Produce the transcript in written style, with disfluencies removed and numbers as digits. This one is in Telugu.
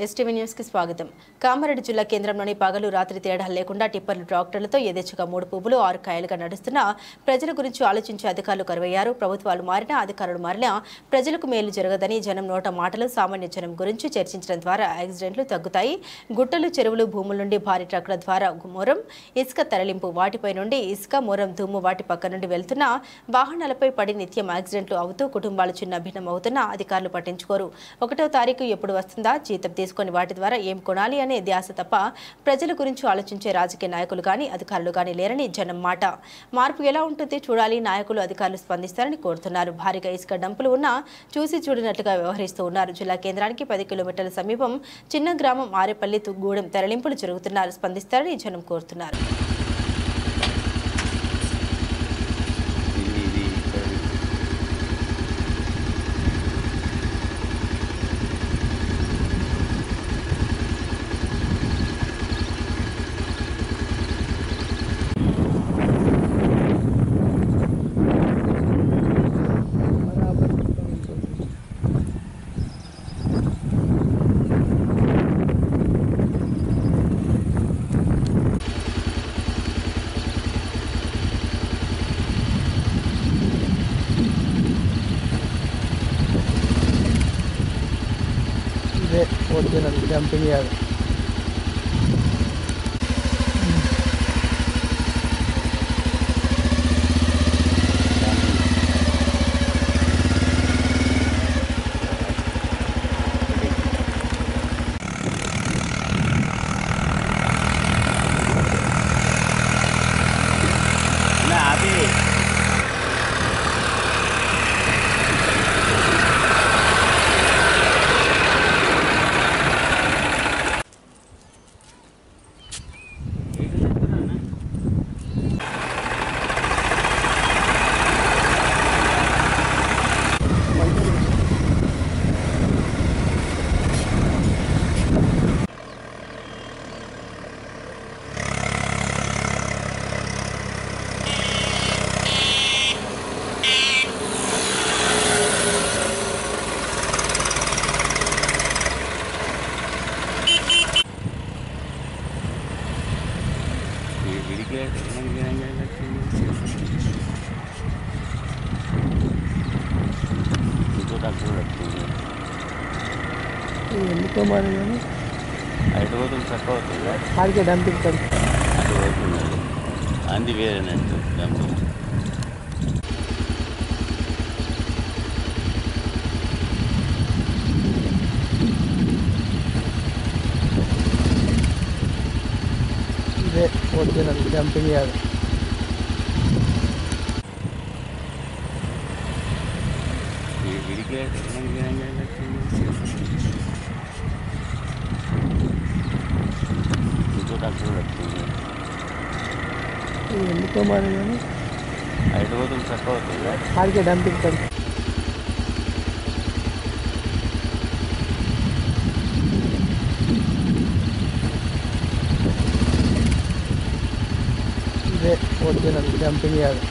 ఎస్టీవీ న్యూస్ కి స్వాగతం. కామారెడ్డి జిల్లా కేంద్రంలోని పగలు రాత్రి తేడా లేకుండా టిప్పర్లు ట్రాక్టర్లతో యథేచ్ఛగా 3 పువ్వులు 6 కాయలుగా నడుస్తున్న ప్రజల గురించి ఆలోచించే అధికారులు కరువయ్యారు. ప్రభుత్వాలు మారినా అధికారులు మారినా ప్రజలకు మేలు జరగదని జనం నోట మాటలు సామాన్య జనం గురించి చర్చించడం ద్వారా యాక్సిడెంట్లు తగ్గుతాయి. గుట్టలు, చెరువులు, భూముల నుండి భారీ ట్రక్కుల ద్వారా మొరం, ఇసుక తరలింపు, వాటిపై నుండి ఇసుక, మొరం, దుమ్ము వాటి పక్క నుండి వెళ్తున్న వాహనాలపై పడి నిత్యం యాక్సిడెంట్లు అవుతూ కుటుంబాలు చిన్న భిన్నం అవుతున్నా అధికారులు పట్టించుకోరు. 1వ తారీఖు ఎప్పుడు వస్తుందా, జీతం తీసుకొని వాటి ద్వారా ఏం కొనాలి అనే ధ్యాస తప్ప ప్రజల గురించి ఆలోచించే రాజకీయ నాయకులు గాని అధికారులు గాని లేరని జనం మాట. మార్పు ఎలా ఉంటుంది చూడాలి, నాయకులు అధికారులు స్పందిస్తారని కోరుతున్నారు. భారీగా ఇసుక డంపులు ఉన్నా చూసి చూడనట్లుగా వ్యవహరిస్తూ ఉన్నారు. జిల్లా కేంద్రానికి 10 కిలోమీటర్ల సమీపం చిన్న గ్రామం ఆరేపల్లి గూడెం తరలింపులు జరుగుతున్నారు. స్పందిస్తారని జనం కోరుతున్నారు. Original dumping yard. ఎందుకో మరి కానీ అటు పోతుంది చక్క అవుతుంది ఆడికే డంపింగ్ సార్ అటు పోతుంది అంది వేరేనట్టు డంపింగ్. ఇదే ఒరిజినల్ డంపింగ్ యార్డ్. ఎందుకో మరి కానీ అటు పోతుంది చక్క అవుతుంది ఆడికే డంపింగ్ సార్ ఇదే ఒరిజినల్ డంపింగ్ యార్డ్.